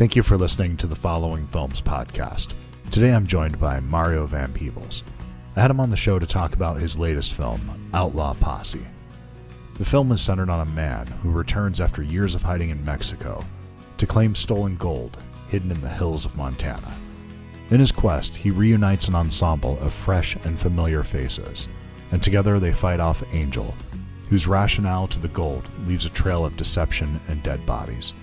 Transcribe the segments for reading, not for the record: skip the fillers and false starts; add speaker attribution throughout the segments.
Speaker 1: Thank you for listening to the Following Films podcast. Today I'm joined by Mario Van Peebles. I had him on the show to talk about his latest film, Outlaw Posse. The film is centered on a man who returns after years of hiding in Mexico to claim stolen gold hidden in the hills of Montana. In his quest, he reunites an ensemble of fresh and familiar faces, and together they fight off Angel, whose rationale to the gold leaves a trail of deception and dead bodies.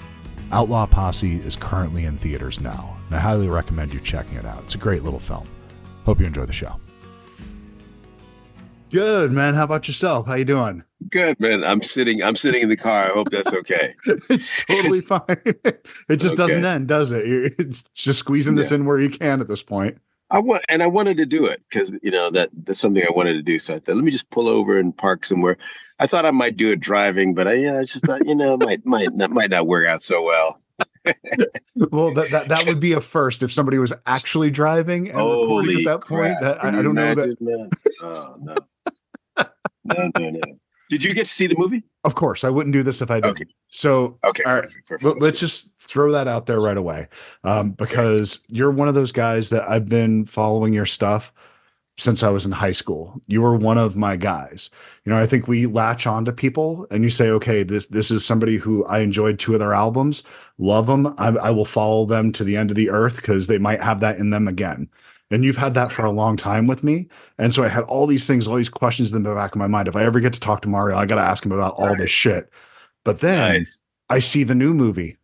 Speaker 1: Outlaw Posse is currently in theaters now, and I highly recommend you checking it out. It's a great little film. Hope you enjoy the show. Good, man. How about yourself? How you doing?
Speaker 2: Good, man. I'm sitting in the car. I hope that's okay.
Speaker 1: It's totally fine. It just doesn't end, does it? You're just squeezing this in where you can at this point.
Speaker 2: I wanted to do it because that's something I wanted to do. So I thought, let me just pull over and park somewhere. I thought I might do it driving, but I just thought, might not work out so well.
Speaker 1: Well, that would be a first if somebody was actually driving and recording at that point. I don't know that.
Speaker 2: Oh no. No. Did you get to see the movie?
Speaker 1: Of course, I wouldn't do this if I didn't.
Speaker 2: Okay.
Speaker 1: So,
Speaker 2: okay,
Speaker 1: all right, perfect. Let's just throw that out there right away, because you're one of those guys that I've been following your stuff since I was in high school. You were one of my guys. I think we latch on to people and you say, okay, this is somebody who I enjoyed 2 of their albums, love them. I will follow them to the end of the earth because they might have that in them again. And you've had that for a long time with me. And so I had all these things, all these questions in the back of my mind. If I ever get to talk to Mario, I got to ask him about all this shit. But then I see the new movie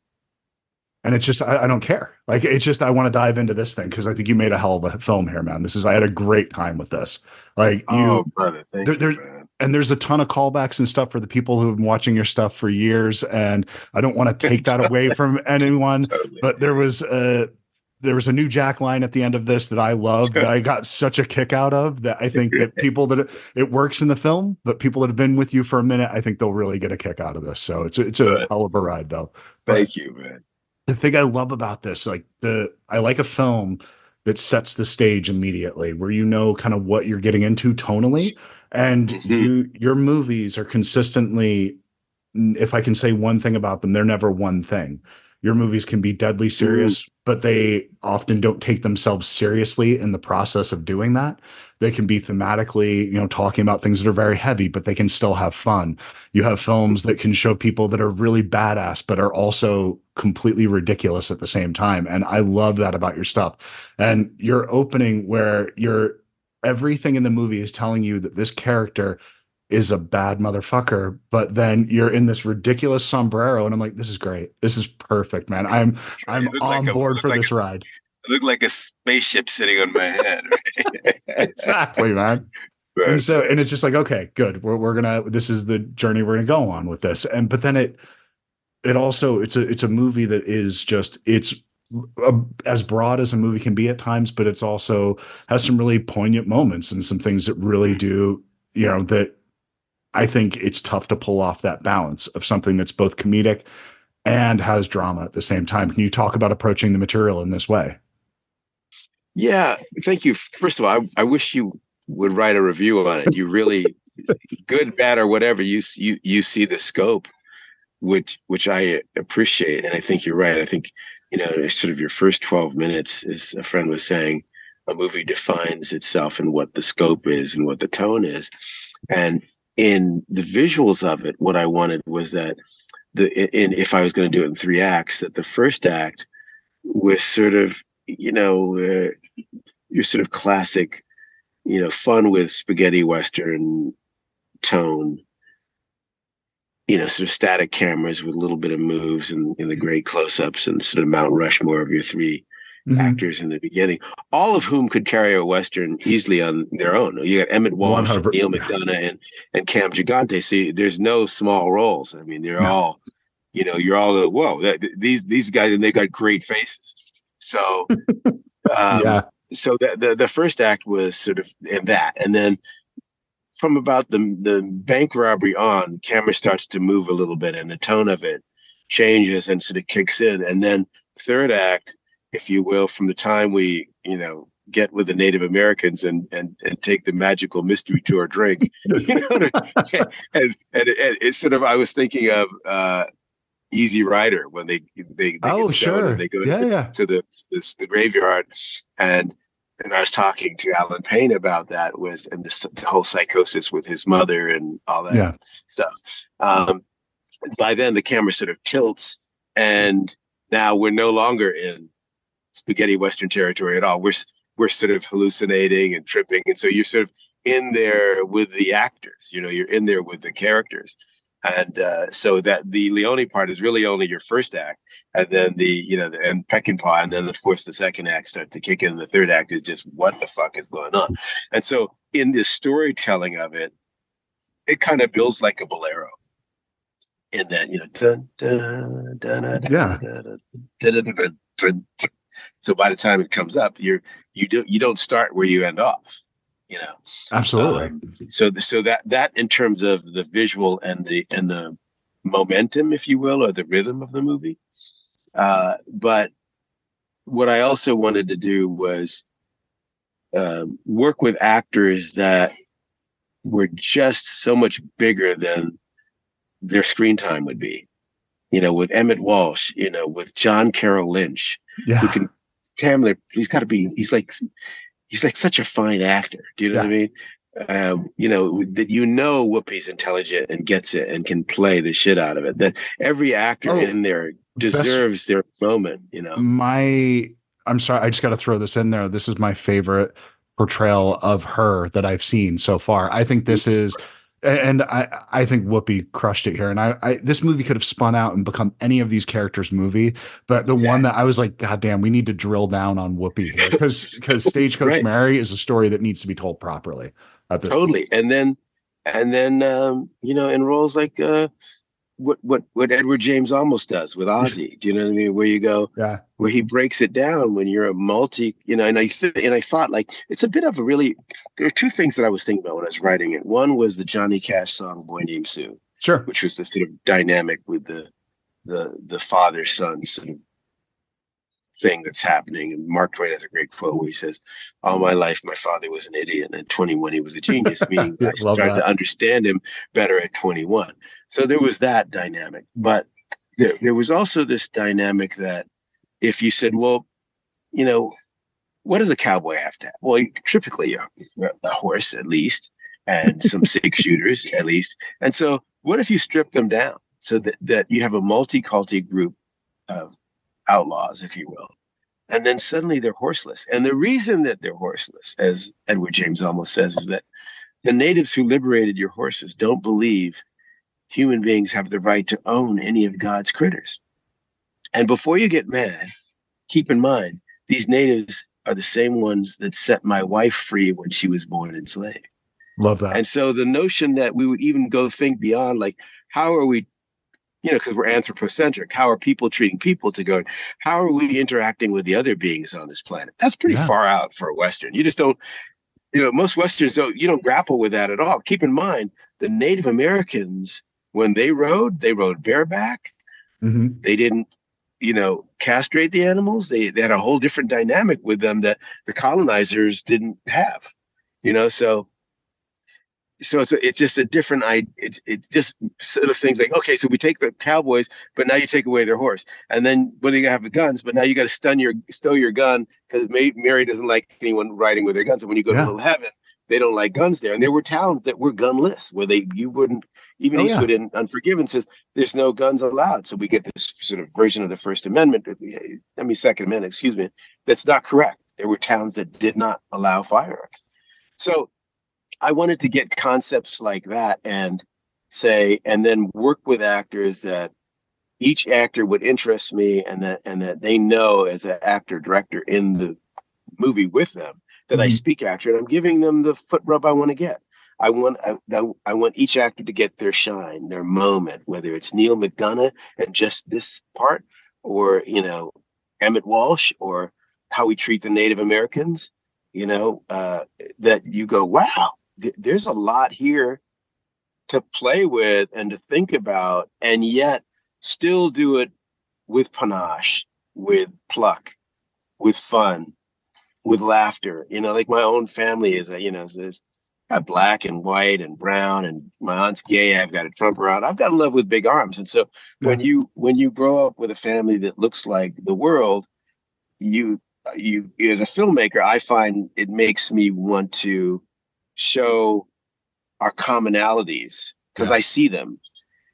Speaker 1: and it's just, I don't care. Like, it's just, I want to dive into this thing because I think you made a hell of a film here, man. I had a great time with this. Like,
Speaker 2: brother, thank you, man.
Speaker 1: And there's a ton of callbacks and stuff for the people who have been watching your stuff for years. And I don't want to take that away from anyone, but there was a new Jack line at the end of this that I loved, that I got such a kick out of, that I think that people that it works in the film, but people that have been with you for a minute, I think they'll really get a kick out of this. So it's a hell of a ride though.
Speaker 2: Thank you, man.
Speaker 1: The thing I love about this, I like a film that sets the stage immediately, where kind of what you're getting into tonally, and your movies are consistently, if I can say one thing about them, they're never one thing. Your movies can be deadly serious, but they often don't take themselves seriously in the process of doing that. They can be thematically, talking about things that are very heavy, but they can still have fun. You have films that can show people that are really badass, but are also completely ridiculous at the same time. And I love that about your stuff. And your opening, where everything in the movie is telling you that this character is a bad motherfucker, but then you're in this ridiculous sombrero, and I'm like, this is great. This is perfect, man. I'm on board for this ride.
Speaker 2: It looked like a spaceship sitting on my head. Right?
Speaker 1: Exactly, man. Right. And it's just like, okay, good. This is the journey we're gonna go on with this. But then it also, it's a movie that is just, it's as broad as a movie can be at times, but it's also has some really poignant moments and some things that really do, that I think it's tough to pull off that balance of something that's both comedic and has drama at the same time. Can you talk about approaching the material in this way?
Speaker 2: Yeah, thank you. First of all, I wish you would write a review on it. You really, good, bad, or whatever, you see the scope, which I appreciate. And I think you're right. I think, sort of your first 12 minutes, as a friend was saying, a movie defines itself and what the scope is and what the tone is. And in the visuals of it, what I wanted was that if I was going to do it in 3 acts, that the first act was sort of, your sort of classic, fun with spaghetti Western tone, sort of static cameras with a little bit of moves and the great close-ups and sort of Mount Rushmore of your 3 actors in the beginning, all of whom could carry a Western easily on their own. You got Emmett Walsh, Neil McDonough, and Cam Gigante. See, there's no small roles. I mean, they're all, you're all, whoa, these guys, and they got great faces. So, so the first act was sort of in that, and then from about the bank robbery on, the camera starts to move a little bit, and the tone of it changes and sort of kicks in, and then third act, if you will, from the time we, get with the Native Americans and take the magical mystery tour drink, and it's sort of, I was thinking of, Easy Rider when they get
Speaker 1: Oh,
Speaker 2: stoned and
Speaker 1: sure.
Speaker 2: they go
Speaker 1: Yeah, yeah.
Speaker 2: to the graveyard, and I was talking to Alan Payne about that was and the whole psychosis with his mother and all that
Speaker 1: Yeah.
Speaker 2: stuff. Um, by then the camera sort of tilts, and now we're no longer in spaghetti western territory at all. We're sort of hallucinating and tripping, and so you're sort of in there with the actors. You're in there with the characters, and so that the Leone part is really only your first act, and then and Peckinpah, and then of course the second act starts to kick in. The third act is just what the fuck is going on, and so in the storytelling of it, it kind of builds like a bolero. In that, dun, dun, dun, dun,
Speaker 1: Yeah.
Speaker 2: dun, dun, dun, dun, dun. So by the time it comes up, you don't start where you end off, you know.
Speaker 1: Absolutely.
Speaker 2: So that in terms of the visual and the momentum, if you will, or the rhythm of the movie. But what I also wanted to do was work with actors that were just so much bigger than their screen time would be. With Emmett Walsh, with John Carroll Lynch, who
Speaker 1: Yeah.
Speaker 2: can Tamler, he's like such a fine actor. Do you know what I
Speaker 1: Yeah.
Speaker 2: mean? That Whoopi's intelligent and gets it and can play the shit out of it. That every actor
Speaker 1: Oh,
Speaker 2: in there
Speaker 1: best
Speaker 2: deserves their moment.
Speaker 1: my I'm sorry, I just got to throw this in there. This is my favorite portrayal of her that I've seen so far. I think this is and I think Whoopi crushed it here. And I this movie could have spun out and become any of these characters' movie, but the one that
Speaker 2: Exactly.
Speaker 1: I was like, God damn, we need to drill down on Whoopi here because Stagecoach
Speaker 2: Right.
Speaker 1: Mary is a story that needs to be told properly at this point.
Speaker 2: Totally. And then in roles like what Edward James almost does with Ozzy. Do you know what I mean? Where you go,
Speaker 1: Yeah.
Speaker 2: where he breaks it down when you're a multi, and I thought like it's a bit of a really. There are two things that I was thinking about when I was writing it. One was the Johnny Cash song "Boy Named Sue,"
Speaker 1: Sure.
Speaker 2: which was the sort of dynamic with the father son sort of thing that's happening. And Mark Twain has a great quote where he says, "All my life, my father was an idiot, and at 21, he was a genius," meaning
Speaker 1: Yeah,
Speaker 2: I
Speaker 1: love
Speaker 2: started
Speaker 1: that.
Speaker 2: to understand him better at 21. So there was that dynamic. But there was also this dynamic that if you said, well, what does a cowboy have to have? Well, typically a horse at least, and some six shooters at least. And so what if you strip them down so that you have a multi-culti group of outlaws, if you will, and then suddenly they're horseless. And the reason that they're horseless, as Edward James almost says, is that the natives who liberated your horses don't believe human beings have the right to own any of God's critters. And before you get mad, keep in mind, these natives are the same ones that set my wife free when she was born enslaved.
Speaker 1: Love that.
Speaker 2: And so the notion that we would even go think beyond, like, how are we, because we're anthropocentric, how are people treating people, to go, how are we interacting with the other beings on this planet? That's pretty
Speaker 1: Yeah.
Speaker 2: far out for a Western. You just don't, most Westerns don't grapple with that at all. Keep in mind, the Native Americans, when they rode bareback.
Speaker 1: Hmm.
Speaker 2: They didn't, castrate the animals. They had a whole different dynamic with them that the colonizers didn't have. So it's just a different. It's just sort of things like, okay, so we take the cowboys, but now you take away their horse, and then they gotta have the guns, but now you got to stow your gun because Mary doesn't like anyone riding with their guns. And when you go to
Speaker 1: Yeah.
Speaker 2: Little Heaven, they don't like guns there. And there were towns that were gunless where you wouldn't. Even
Speaker 1: Oh yeah.
Speaker 2: Eastwood in Unforgiven says there's no guns allowed. So we get this sort of version of the First Amendment, Second Amendment, excuse me, that's not correct. There were towns that did not allow firearms. So I wanted to get concepts like that and then work with actors that each actor would interest me, and that they know as an actor director in the movie with them that I
Speaker 1: Mhm.
Speaker 2: speak actor, and I'm giving them the foot rub I want to get. I want each actor to get their shine, their moment, whether it's Neil McDonough and just this part, or Emmett Walsh, or how we treat the Native Americans. That you go, wow, there's a lot here to play with and to think about, and yet still do it with panache, with pluck, with fun, with laughter. Like my own family is, says, got black and white and brown, and my aunt's gay. I've got a Trump around. I've got love with big arms. And so
Speaker 1: Yeah.
Speaker 2: when you grow up with a family that looks like the world, you as a filmmaker, I find it makes me want to show our commonalities because I
Speaker 1: Yes.
Speaker 2: see them.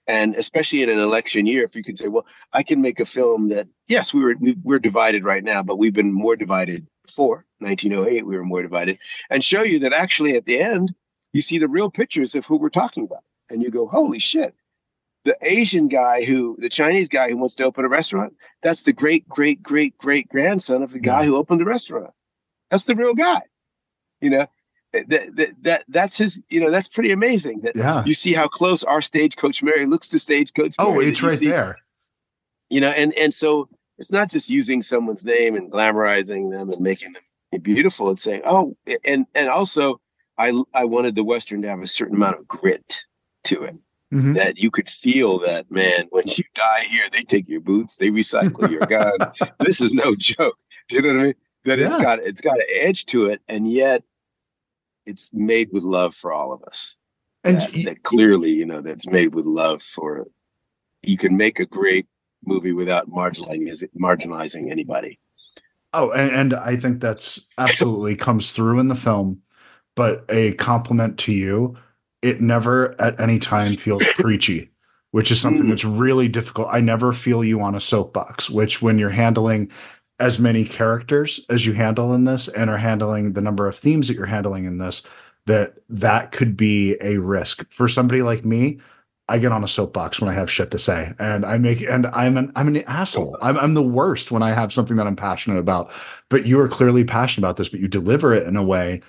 Speaker 2: And especially in an election year, if you could say, well, I can make a film that, yes, we're divided right now, but we've been more divided before 1908. We were more divided, and show you that actually at the end, you see the real pictures of who we're talking about. And you go, holy shit, the Chinese guy who wants to open a restaurant, that's the great, great, great, great grandson of the guy who opened the restaurant. That's the real guy, you know. That's his, that's pretty amazing that you see how close our Stagecoach Mary looks to Stagecoach Mary.
Speaker 1: Oh, it's right there.
Speaker 2: And so it's not just using someone's name and glamorizing them and making them beautiful. It's saying, and also I wanted the Western to have a certain amount of grit to it. Mm-hmm. That you could feel that, man, when you die here, they take your boots, they recycle your gun. This is no joke. Do you know what I mean? That it's got an edge to it, and yet it's made with love for all of us. And that clearly, that's made with love for. You can make a great movie without marginalizing anybody.
Speaker 1: Oh, and I think that's absolutely comes through in the film. But a compliment to you, it never at any time feels preachy, which is something that's really difficult. I never feel you on a soapbox, which when you're handling as many characters as you handle in this and are handling the number of themes that you're handling in this, that could be a risk. For somebody like me, I get on a soapbox when I have shit to say, and I'm an asshole. I'm the worst when I have something that I'm passionate about. But you are clearly passionate about this, but you deliver it in a way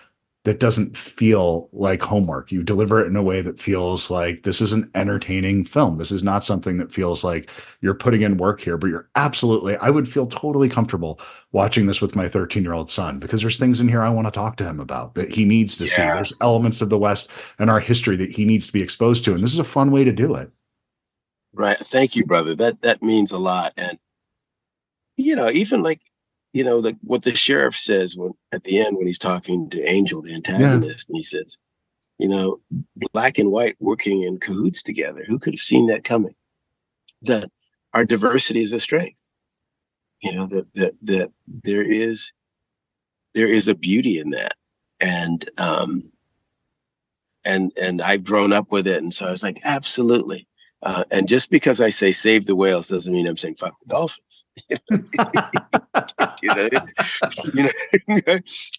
Speaker 1: that doesn't feel like homework. You deliver it in a way that feels like this is an entertaining film. This is not something that feels like you're putting in work here, but I would feel totally comfortable watching this with my 13-year-old son, because there's things in here I want to talk to him about that he needs to see. There's elements of the West and our history that he needs to be exposed to. And this is a fun way to do it.
Speaker 2: Right. Thank you, brother. That means a lot. And, even like, what the sheriff says at the end when he's talking to Angel, the antagonist, and he says, black and white working in cahoots together. Who could have seen that coming? That our diversity is a strength. That there is a beauty in that, and I've grown up with it, and so I was like, absolutely. And just because I say save the whales doesn't mean I'm saying fuck the dolphins.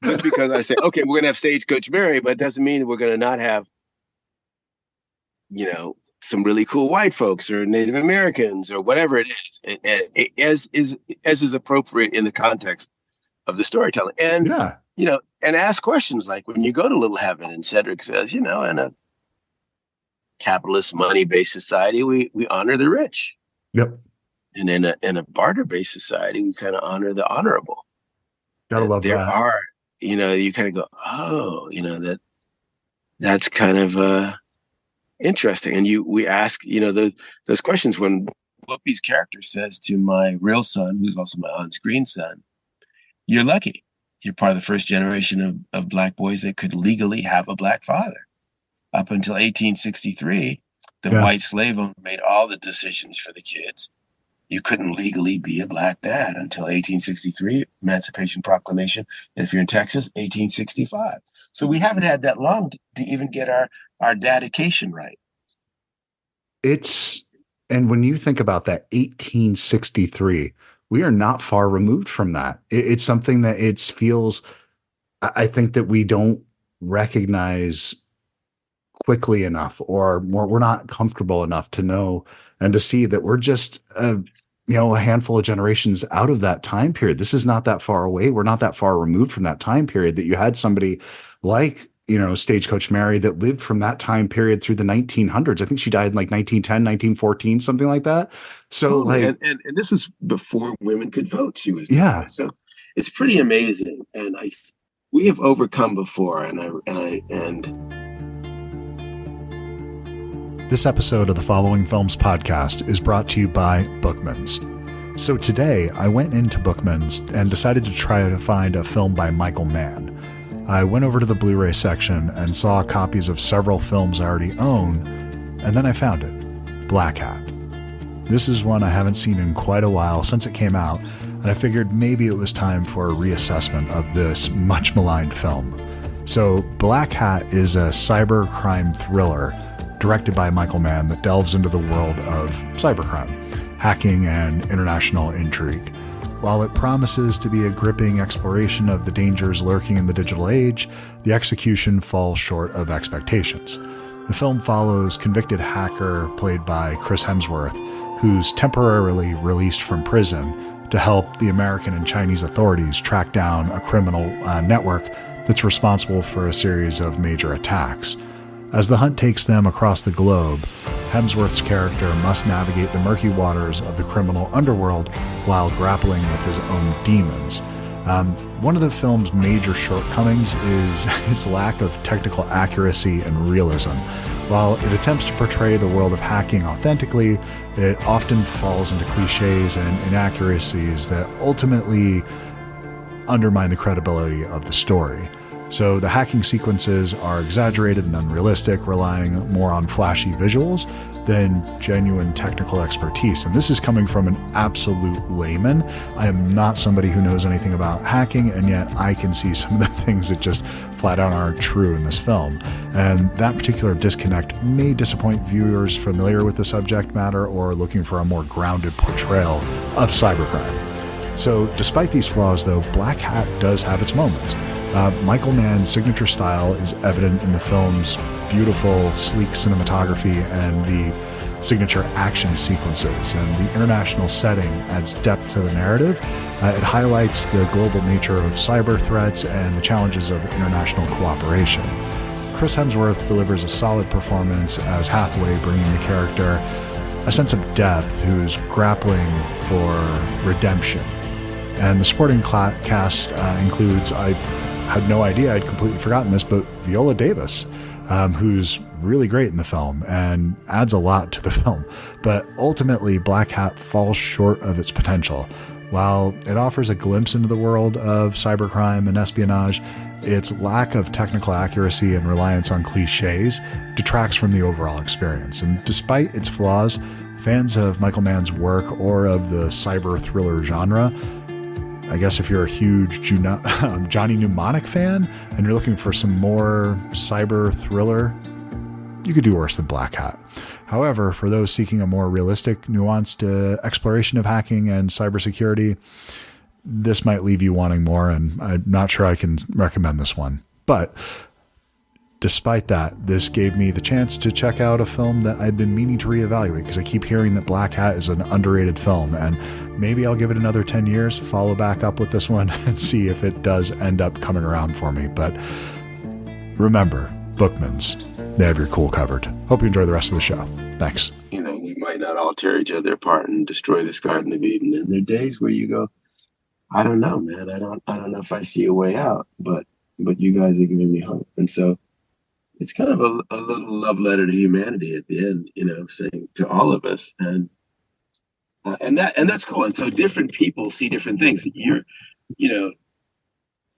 Speaker 2: Just because I say, okay, we're going to have Stagecoach Mary, but it doesn't mean we're going to not have, some really cool white folks or Native Americans or whatever it is, as is appropriate in the context of the storytelling. And, and ask questions like when you go to Little Heaven and Cedric says, in a capitalist money-based society, we honor the rich.
Speaker 1: Yep.
Speaker 2: And in a barter-based society, we kind of honor the honorable.
Speaker 1: Gotta love
Speaker 2: there
Speaker 1: that.
Speaker 2: Are, you kind of go, oh, that's kind of interesting. And we ask, those questions when Whoopi's character says to my real son, who's also my on-screen son, you're lucky. You're part of the first generation of Black boys that could legally have a Black father. Up until 1863, the white slave owner made all the decisions for the kids. You couldn't legally be a Black dad until 1863, Emancipation Proclamation. And if you're in Texas, 1865. So we haven't had that long to even get our dedication right.
Speaker 1: And when you think about that, 1863, we are not far removed from that. It's something that feels, I think that we don't recognize quickly enough, or we're not comfortable enough to know and to see that we're just a handful of generations out of that time period. This is not that far away. We're not that far removed from that time period that you had somebody like Stagecoach Mary that lived from that time period through the 1900s. I think she died in like 1910, 1914, something like that. So
Speaker 2: and this is before women could vote. She was so it's pretty amazing, and we have overcome before, and
Speaker 1: This episode of the Following Films podcast is brought to you by Bookman's. So today I went into Bookman's and decided to try to find a film by Michael Mann. I went over to the Blu-ray section and saw copies of several films I already own, and then I found it, Black Hat. This is one I haven't seen in quite a while since it came out, and I figured maybe it was time for a reassessment of this much maligned film. So Black Hat is a cybercrime thriller directed by Michael Mann that delves into the world of cybercrime, hacking, and international intrigue. While it promises to be a gripping exploration of the dangers lurking in the digital age, the execution falls short of expectations. The film follows convicted hacker played by Chris Hemsworth, who's temporarily released from prison to help the American and Chinese authorities track down a criminal network that's responsible for a series of major attacks. As the hunt takes them across the globe, Hemsworth's character must navigate the murky waters of the criminal underworld while grappling with his own demons. One of the film's major shortcomings is its lack of technical accuracy and realism. While it attempts to portray the world of hacking authentically, it often falls into cliches and inaccuracies that ultimately undermine the credibility of the story. So the hacking sequences are exaggerated and unrealistic, relying more on flashy visuals than genuine technical expertise. And this is coming from an absolute layman. I am not somebody who knows anything about hacking, and yet I can see some of the things that just flat out aren't true in this film. And that particular disconnect may disappoint viewers familiar with the subject matter or looking for a more grounded portrayal of cybercrime. So despite these flaws, though, Black Hat does have its moments. Michael Mann's signature style is evident in the film's beautiful, sleek cinematography and the signature action sequences, and the international setting adds depth to the narrative. It highlights the global nature of cyber threats and the challenges of international cooperation. Chris Hemsworth delivers a solid performance as Hathaway, bringing the character a sense of depth who's grappling for redemption. And the supporting cast includes, I had no idea, I'd completely forgotten this, but Viola Davis, who's really great in the film and adds a lot to the film. But ultimately, Black Hat falls short of its potential. While it offers a glimpse into the world of cybercrime and espionage, its lack of technical accuracy and reliance on cliches detracts from the overall experience. And despite its flaws, fans of Michael Mann's work or of the cyber thriller genre, I guess if you're a huge Johnny Mnemonic fan and you're looking for some more cyber thriller, you could do worse than Black Hat. However, for those seeking a more realistic, nuanced exploration of hacking and cybersecurity, this might leave you wanting more, and I'm not sure I can recommend this one. But despite that, this gave me the chance to check out a film that I'd been meaning to reevaluate, because I keep hearing that Black Hat is an underrated film, and maybe I'll give it another 10 years, follow back up with this one, and see if it does end up coming around for me. But remember, Bookmans, they have your cool covered. Hope you enjoy the rest of the show. Thanks.
Speaker 2: You know, we might not all tear each other apart and destroy this Garden of Eden. And there are days where you go, I don't know, man. I don't know if I see a way out, but you guys are giving me hope. And so it's kind of a little love letter to humanity at the end, you know, saying to all of us, and that's cool. And so different people see different things. You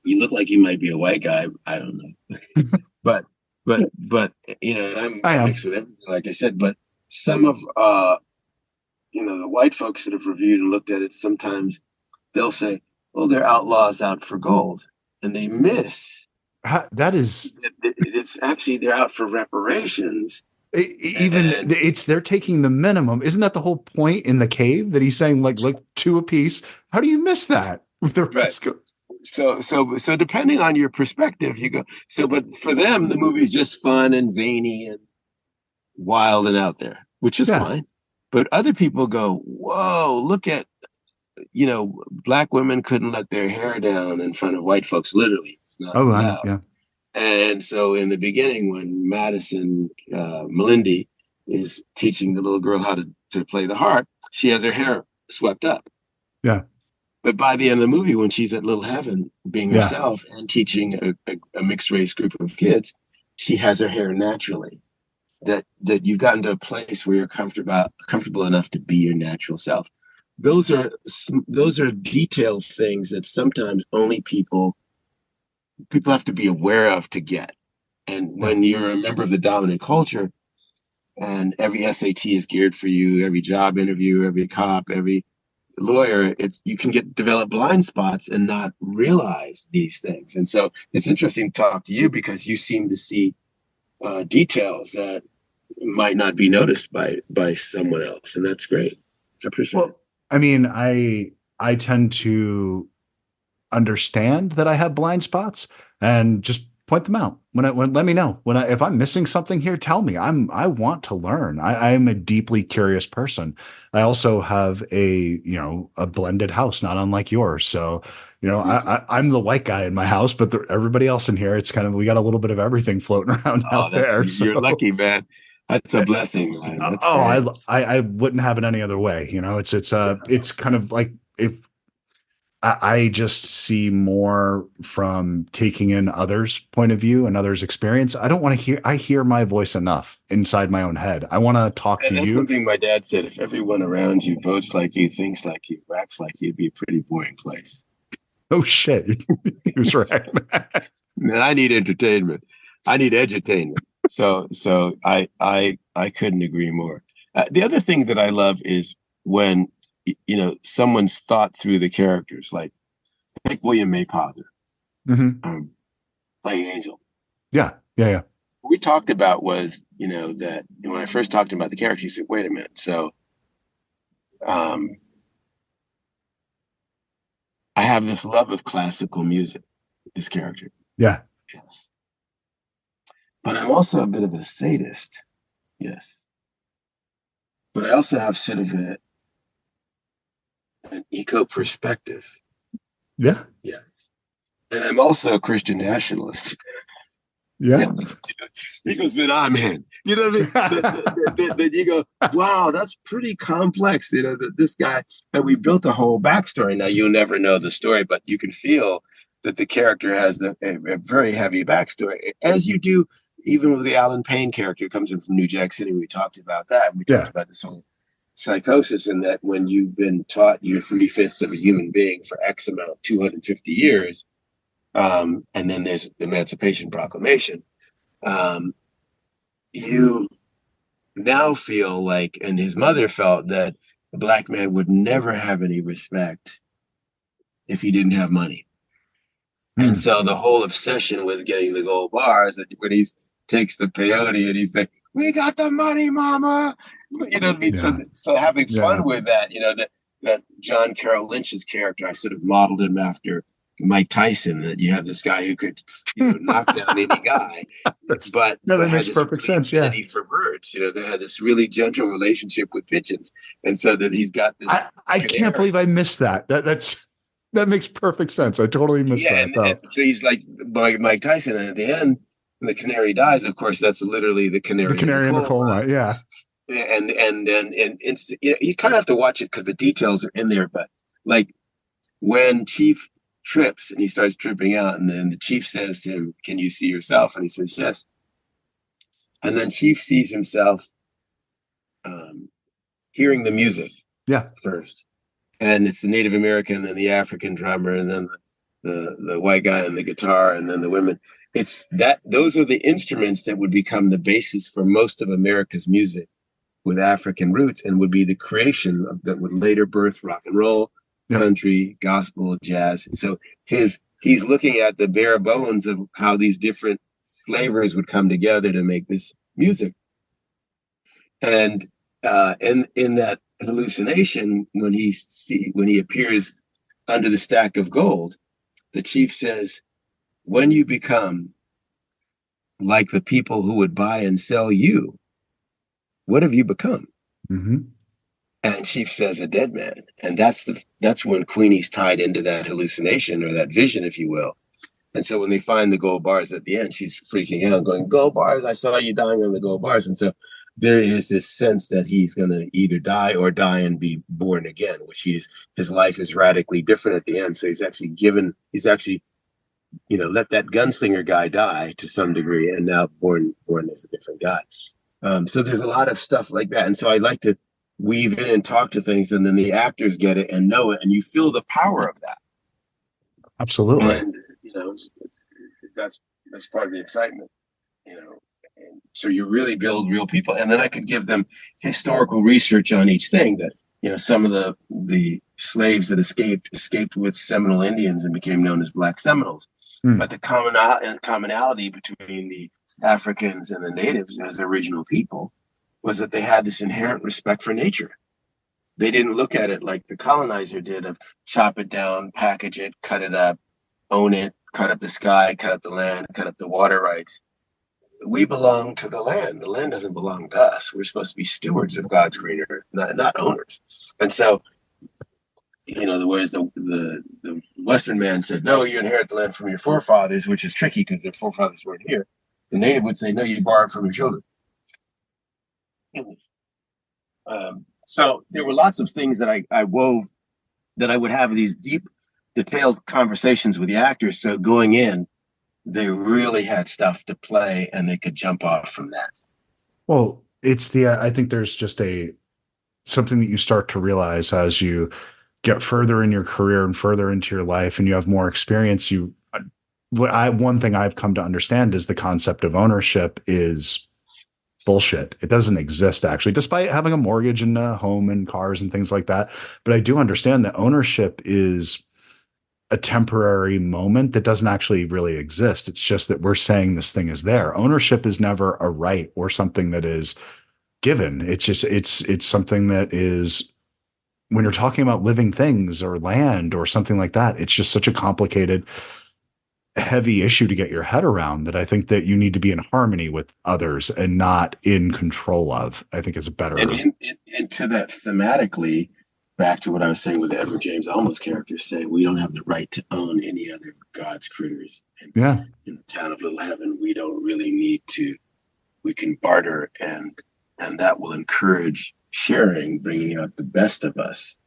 Speaker 2: look like you might be a white guy. I don't know, but you know, and I'm mixed with everything, like I said. But some of the white folks that have reviewed and looked at it, sometimes they'll say, "Oh, they're outlaws out for gold," and they miss.
Speaker 1: That is,
Speaker 2: it's actually they're out for reparations.
Speaker 1: They're taking the minimum. Isn't that the whole point in the cave that he's saying, like, look, two apiece? How do you miss that?
Speaker 2: Right. So depending on your perspective, you go. So, but for them, the movie's just fun and zany and wild and out there, which is fine. But other people go, whoa, look at, black women couldn't let their hair down in front of white folks, literally. It's not allowed. Yeah. And so in the beginning, when Madison Melindy is teaching the little girl how to play the harp, she has her hair swept up.
Speaker 1: Yeah.
Speaker 2: But by the end of the movie, when she's at Little Heaven being herself and teaching a mixed race group of kids, she has her hair naturally. That you've gotten to a place where you're comfortable enough to be your natural self. Those are detailed things that sometimes only people people have to be aware of to get. And
Speaker 1: Yeah.
Speaker 2: when you're a member of the dominant culture, and every SAT is geared for you, every job interview, every cop, every lawyer, it's you can get develop blind spots and not realize these things. And so it's interesting to talk to you because you seem to see details that might not be noticed by someone else, and that's great. I appreciate it.
Speaker 1: Well, I mean, I tend to understand that I have blind spots and just point them out. When let me know if I'm missing something here, tell me. I want to learn. I'm a deeply curious person. I also have a blended house, not unlike yours. So, I'm the white guy in my house, but everybody else in here, it's kind of we got a little bit of everything floating around
Speaker 2: Oh,
Speaker 1: out there.
Speaker 2: you're
Speaker 1: So
Speaker 2: lucky, man. That's a blessing, man. That's
Speaker 1: oh,
Speaker 2: great.
Speaker 1: I wouldn't have it any other way. It's kind of like if I just see more from taking in others' point of view and others' experience. I don't want to hear, I hear my voice enough inside my own head. I want to talk to
Speaker 2: And that's
Speaker 1: you.
Speaker 2: something my dad said. If everyone around you votes like you, thinks like you, acts like you, it'd be a pretty boring place.
Speaker 1: Oh shit. He was right.
Speaker 2: Man, I need entertainment. I need edutainment. So I couldn't agree more. The other thing that I love is when someone's thought through the characters, like William Maypother,
Speaker 1: Hmm.
Speaker 2: playing Angel.
Speaker 1: Yeah. Yeah. Yeah.
Speaker 2: What we talked about was that when I first talked about the character, he said, "Wait a minute." So um, I have this love of classical music. This character,
Speaker 1: Yeah.
Speaker 2: yes, but I'm also a bit of a sadist, yes. But I also have sort of an eco perspective.
Speaker 1: Yeah.
Speaker 2: Yes. And I'm also a Christian nationalist.
Speaker 1: Yeah.
Speaker 2: Yes. Because then I'm in. You know what I mean? Then you go, wow, that's pretty complex. This guy, and we built a whole backstory. Now, you'll never know the story, but you can feel that the character has a very heavy backstory, as you do even with the Alan Payne character who comes in from New Jack City. We talked about that. We talked
Speaker 1: Yeah.
Speaker 2: about this whole psychosis, and that when you've been taught you're 3/5 of a human being for X amount, 250 years, and then there's the Emancipation Proclamation, you now feel like, and his mother felt that the black man would never have any respect if he didn't have money. And
Speaker 1: Mm.
Speaker 2: so the whole obsession with getting the gold bars, that when he takes the peyote and he's like, "We got the money, mama," you know what I mean?
Speaker 1: Yeah.
Speaker 2: So having
Speaker 1: Yeah.
Speaker 2: fun with that, that John Carroll Lynch's character, I sort of modeled him after Mike Tyson. That you have this guy who could, knock down any guy,
Speaker 1: That's
Speaker 2: but
Speaker 1: no, that
Speaker 2: had
Speaker 1: makes
Speaker 2: this
Speaker 1: perfect
Speaker 2: really
Speaker 1: sense. Yeah.
Speaker 2: affinity for birds. They had this really gentle relationship with pigeons, and so that he's got this
Speaker 1: I can't
Speaker 2: canary.
Speaker 1: believe I missed that. That makes perfect sense. I totally missed
Speaker 2: Yeah,
Speaker 1: that
Speaker 2: and
Speaker 1: though.
Speaker 2: so he's like Mike Tyson, and at the end, when the canary dies, of course, that's literally the
Speaker 1: The
Speaker 2: canary in the
Speaker 1: canary in the
Speaker 2: coal
Speaker 1: coal
Speaker 2: mine.
Speaker 1: mine. Yeah.
Speaker 2: And it's you kind of have to watch it because the details are in there. But like when Chief trips and he starts tripping out, and then the Chief says to him, "Can you see yourself?" And he says, "Yes." And then Chief sees himself um, hearing the music
Speaker 1: Yeah.
Speaker 2: first, and it's the Native American and the African drummer, and then the white guy and the guitar, and then the women. It's that those are the instruments that would become the basis for most of America's music with African roots, and would be the creation that would later birth rock and roll,
Speaker 1: Yep.
Speaker 2: country, gospel, jazz. So he's looking at the bare bones of how these different flavors would come together to make this music. And in that hallucination, when he appears under the stack of gold, the Chief says, "When you become like the people who would buy and sell you, what have you become?"
Speaker 1: Mm-hmm.
Speaker 2: And Chief says, "A dead man." And that's when Queenie's tied into that hallucination, or that vision, if you will. And so when they find the gold bars at the end, she's freaking out, going, "Gold bars! I saw you dying on the gold bars." And so there is this sense that he's going to either die or die and be born again, which his life is radically different at the end. So he's actually let that gunslinger guy die to some degree, and now born as a different guy. So there's a lot of stuff like that. And so I like to weave in and talk to things, and then the actors get it and know it, and you feel the power of that.
Speaker 1: Absolutely.
Speaker 2: And
Speaker 3: that's part of the excitement, you know. And so you really build real people, and then I could give them historical research on each thing. That, you know, some of the slaves that escaped with Seminole Indians and became known as Black Seminoles, but the commonality between the Africans and the natives as original people was that they had this inherent respect for nature. They didn't look at it like the colonizer did, of chop it down, package it, cut it up, own it, cut up the sky, cut up the land, cut up the water rights. We belong to the land. The land doesn't belong to us. We're supposed to be stewards of God's green earth, not owners. And so, you know, whereas the Western man said, no, you inherit the land from your forefathers, which is tricky because their forefathers weren't here. The native would say, no, you borrowed from your children. So there were lots of things that I wove, that I would have these deep, detailed conversations with the actors. So going in, they really had stuff to play, and they could jump off from that.
Speaker 1: Well, I think there's just something that you start to realize as you get further in your career and further into your life, and you have more experience. One thing I've come to understand is the concept of ownership is bullshit. It doesn't exist, actually, despite having a mortgage and a home and cars and things like that. But I do understand that ownership is a temporary moment that doesn't actually really exist. It's just that we're saying this thing is there. Ownership is never a right or something that is given. It's just, it's something that is, when you're talking about living things or land or something like that, it's just such a complicated, heavy issue to get your head around, that I think that you need to be in harmony with others and not in control of. I think is a better.
Speaker 3: And to that thematically, back to what I was saying with the Edward James Olmos character, saying we don't have the right to own any other God's critters. And in the town of Little Heaven, we don't really need to. We can barter, and that will encourage sharing, bringing out the best of us.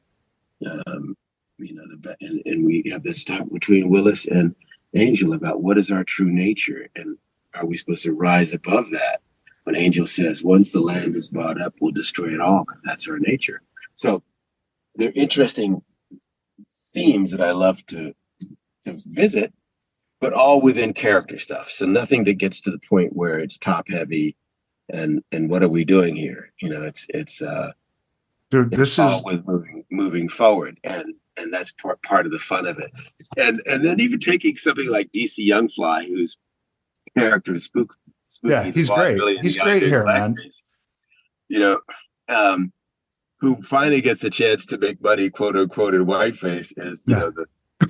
Speaker 3: And we have this talk between Willis and Angel about what is our true nature, and are we supposed to rise above that? When Angel says, once the land is bought up, we'll destroy it all because that's our nature. So they're interesting themes that I love to visit, but all within character stuff. So nothing that gets to the point where it's top heavy and what are we doing here? You know, it's all with moving forward, and that's part of the fun of it. And then even taking something like DC Youngfly, whose character is Spooky.
Speaker 1: Yeah, he's great. He's great here, man.
Speaker 3: You know, who finally gets a chance to make money, quote unquote, in whiteface, as you know,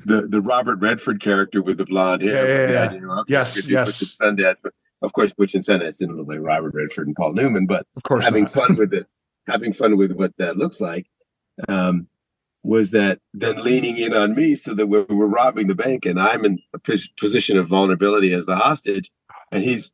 Speaker 3: the Robert Redford character with the blonde hair.
Speaker 1: Yeah.
Speaker 3: Idea, okay, yes. Sundance, but of course, Butch and Sundance didn't look like Robert Redford and Paul Newman, but
Speaker 1: of course
Speaker 3: having fun with what that looks like. Was that then leaning in on me so that we're robbing the bank, and I'm in a position of vulnerability as the hostage, and he's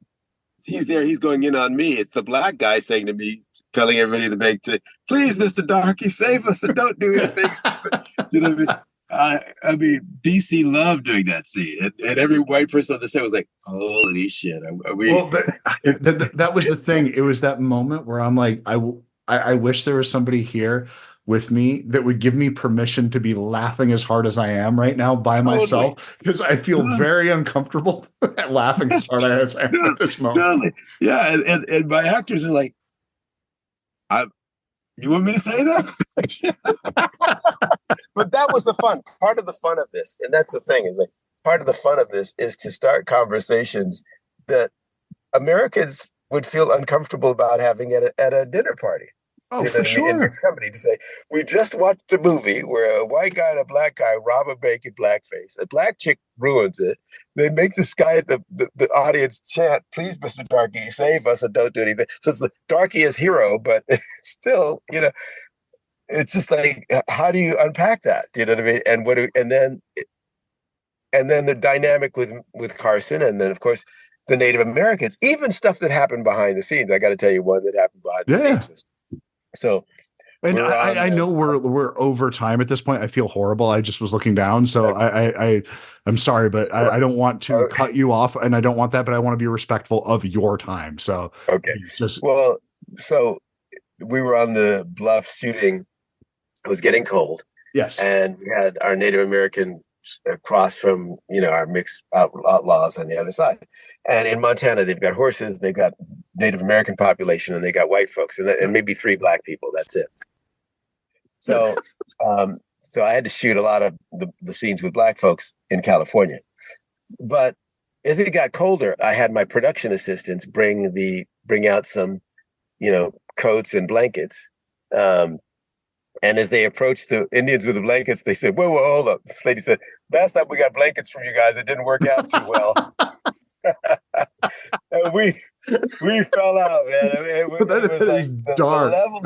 Speaker 3: there, he's going in on me. It's the black guy saying to me, telling everybody in the bank to, please, Mr. Darky, save us and don't do anything stupid. You know what I mean? DC loved doing that scene, and every white person on the set was like, holy shit.
Speaker 1: That was the thing. It was that moment where I'm like, I wish there was somebody here with me that would give me permission to be laughing as hard as I am right now by myself, because I feel very uncomfortable laughing as hard as I am at this moment.
Speaker 3: Totally. Yeah, and my actors are like, you want me to say that? But that was the fun. Part of the fun of this, and that's the thing, is like part of the fun of this is to start conversations that Americans would feel uncomfortable about having at a dinner party.
Speaker 1: Oh, for sure.
Speaker 3: And somebody to say, we just watched a movie where a white guy and a black guy rob a bank in blackface. A black chick ruins it. They make this guy, the audience chant, please, Mr. Darky, save us and don't do anything. So it's the Darky is hero, but still, you know, it's just like, how do you unpack that? Do you know what I mean? And then the dynamic with Carson, and then of course the Native Americans, even stuff that happened behind the scenes. I got to tell you one that happened behind the scenes. So,
Speaker 1: and I know we're over time at this point. I feel horrible. I just was looking down, so I'm sorry, but I don't want to cut you off, and I don't want that, but I want to be respectful of your time. So
Speaker 3: okay, so we were on the bluff shooting. It was getting cold.
Speaker 1: Yes,
Speaker 3: and we had our Native American across from, our mixed outlaws on the other side. And in Montana, they've got horses, they've got Native American population, and they got white folks, and maybe 3 black people. That's it. So, so I had to shoot a lot of the scenes with black folks in California. But as it got colder, I had my production assistants bring out some, coats and blankets. And as they approached the Indians with the blankets, they said, whoa, hold up. This lady said, last time we got blankets from you guys, it didn't work out too well. And we fell out, man. It was like the level of,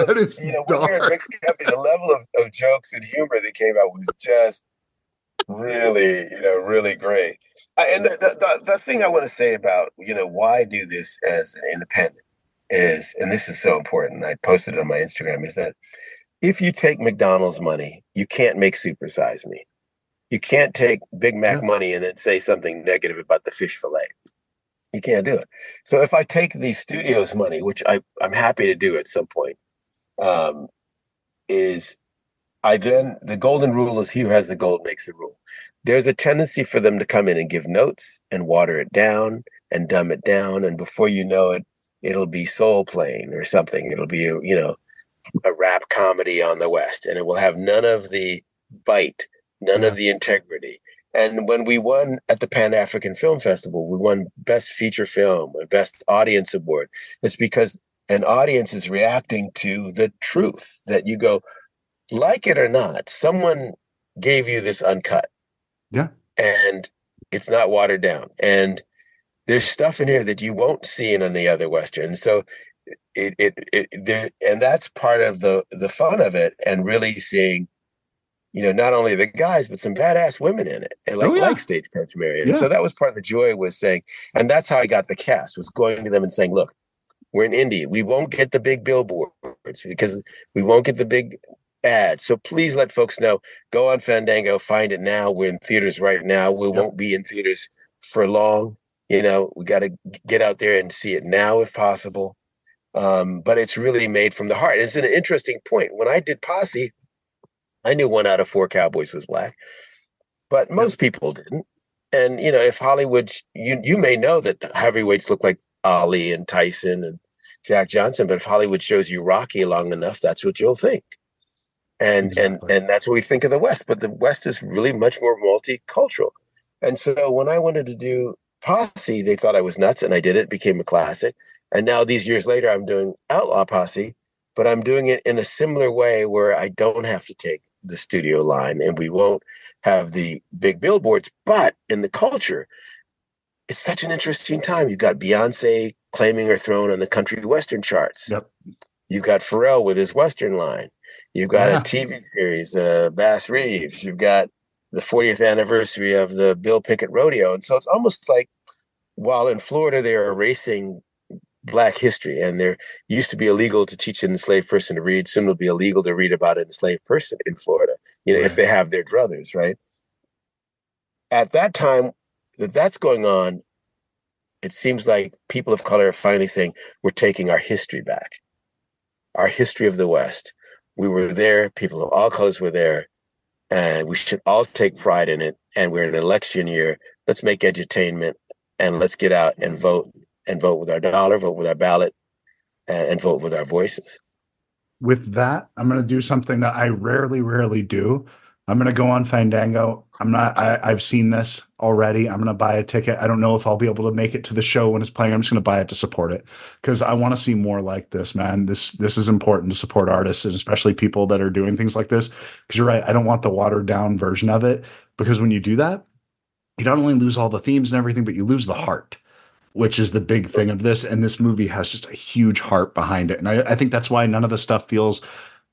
Speaker 3: when you're in mixed company, the level of jokes and humor that came out was just really, really great. And the thing I want to say about, why do this as an independent is, and this is so important, I posted it on my Instagram, is that if you take McDonald's money, you can't make Super Size Me. You can't take Big Mac money and then say something negative about the fish fillet. You can't do it. So if I take the studio's money, which I'm happy to do at some point, the golden rule is he who has the gold makes the rule. There's a tendency for them to come in and give notes and water it down and dumb it down. And before you know it, it'll be Soul Plane or something. It'll be, a rap comedy on the West, and it will have none of the bite, none of the integrity. And when we won at the Pan-African Film Festival, we won Best Feature Film, or Best Audience Award. It's because an audience is reacting to the truth that you go, like it or not, someone gave you this uncut.
Speaker 1: Yeah. And
Speaker 3: it's not watered down. And there's stuff in here that you won't see in any other Western. So and that's part of the fun of it, and really seeing, not only the guys, but some badass women in it, and like Stagecoach Mary. And so that was part of the joy, was saying, and that's how I got the cast, was going to them and saying, look, we're in India. We won't get the big billboards because we won't get the big ads. So please let folks know, go on Fandango, find it now. We're in theaters right now. We won't be in theaters for long. We got to get out there and see it now if possible. But it's really made from the heart. And it's an interesting point. When I did Posse, I knew 1 out of 4 cowboys was black, but most people didn't. And, if Hollywood, you may know that heavyweights look like Ali and Tyson and Jack Johnson, but if Hollywood shows you Rocky long enough, that's what you'll think. And that's what we think of the West. But the West is really much more multicultural. And so when I wanted to do Posse, they thought I was nuts, and I did it. It became a classic. And now these years later, I'm doing Outlaw Posse, but I'm doing it in a similar way where I don't have to take the studio line, and we won't have the big billboards. But in the culture, it's such an interesting time. You've got Beyonce claiming her throne on the country western charts.
Speaker 1: Yep.
Speaker 3: You've got Pharrell with his Western line. You've got a TV series, Bass Reeves. You've got the 40th anniversary of the Bill Pickett Rodeo. And so it's almost like, while in Florida, they're erasing Black history, and there used to be illegal to teach an enslaved person to read. Soon it'll be illegal to read about an enslaved person in Florida, if they have their druthers, right? At that time that's going on, it seems like people of color are finally saying, we're taking our history back, our history of the West. We were there, people of all colors were there, and we should all take pride in it. And we're in an election year. Let's make edutainment, and let's get out and vote with our dollar, vote with our ballot, and vote with our voices.
Speaker 1: With that, I'm going to do something that I rarely do. I'm going to go on Fandango. I've seen this already. I'm going to buy a ticket. I don't know if I'll be able to make it to the show when it's playing. I'm just going to buy it to support it, because I want to see more like this, man. This is important to support artists, and especially people that are doing things like this. Because you're right. I don't want the watered down version of it, because when you do that, you not only lose all the themes and everything, but you lose the heart, which is the big thing of this. And this movie has just a huge heart behind it. And I think that's why none of the stuff feels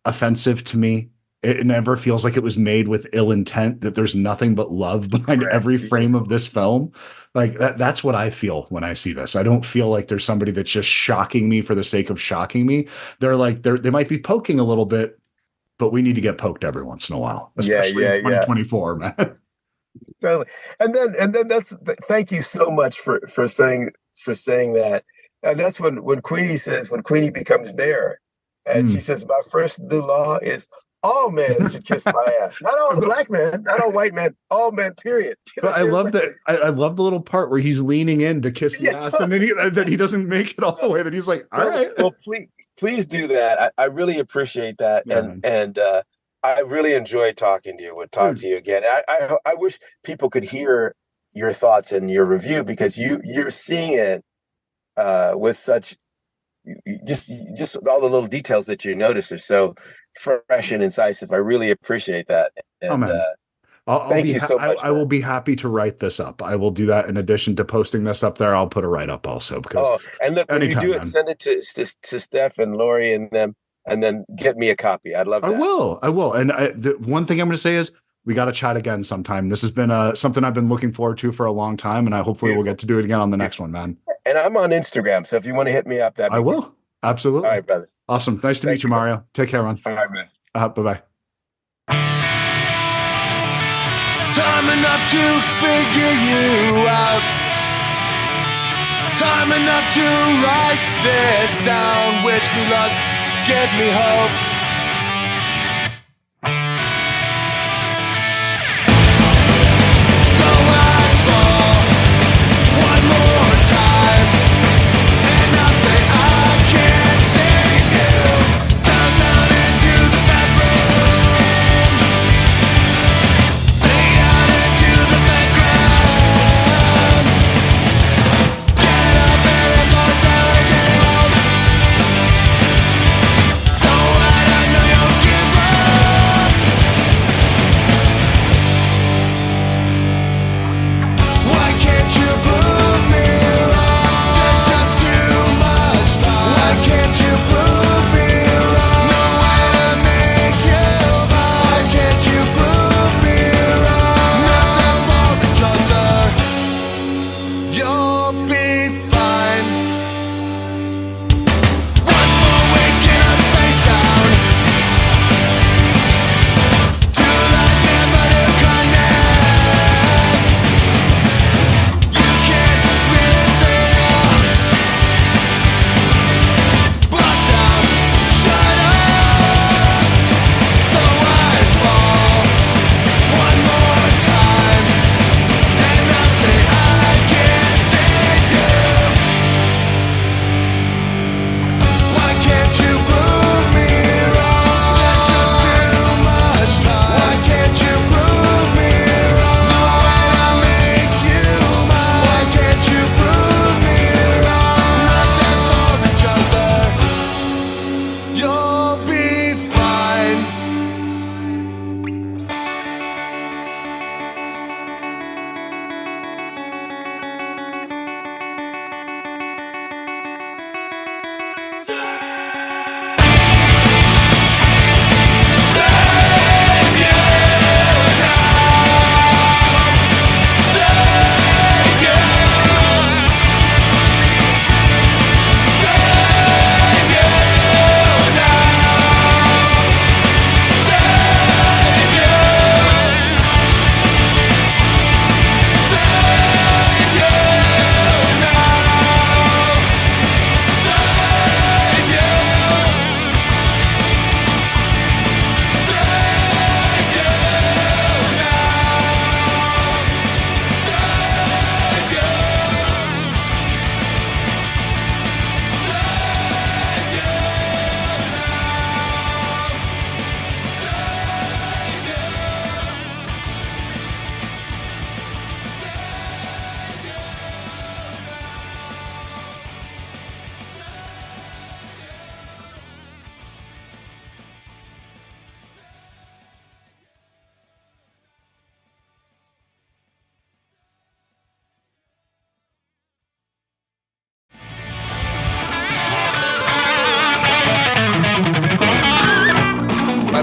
Speaker 1: offensive to me. It never feels like it was made with ill intent, that there's nothing but love behind every frame of this film. Like that's what I feel when I see this. I don't feel like there's somebody that's just shocking me for the sake of shocking me. They're like, they might be poking a little bit, but we need to get poked every once in a while, especially in 2024, man.
Speaker 3: And then that's, thank you so much for saying that. And that's when Queenie says, when Queenie becomes mayor, and she says, my first new law is all men should kiss my ass. Not all the black men, not all white men, all men, period.
Speaker 1: But I love that. I love the little part where he's leaning in to kiss the ass, and then he doesn't make it all the way. That he's like, all right.
Speaker 3: Well, please do that. I really appreciate that. Yeah. And I really enjoyed talking to you. Would talk to you again. I wish people could hear your thoughts and your review, because you're seeing it with such just all the little details that you notice are so fresh and incisive. I really appreciate that. And thank you so much.
Speaker 1: I will be happy to write this up. I will do that in addition to posting this up there. I'll put a write up also, because
Speaker 3: and look, when you do it, send it to Steph and Lori and them, and then get me a copy. I'd love that.
Speaker 1: I will. And the one thing I'm going to say is, we got to chat again sometime. This has been something I've been looking forward to for a long time, and hopefully we'll get to do it again on the next one, man. And
Speaker 3: I'm on Instagram, so if you want to hit me up, I
Speaker 1: will. Absolutely.
Speaker 3: All right, brother.
Speaker 1: Awesome. Nice to meet you, Mario. Man. Take care, man.
Speaker 3: All right, man.
Speaker 1: Bye-bye.
Speaker 4: Time enough to figure you out. Time enough to write this down. Wish me luck, give me hope.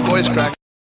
Speaker 4: Voice crack.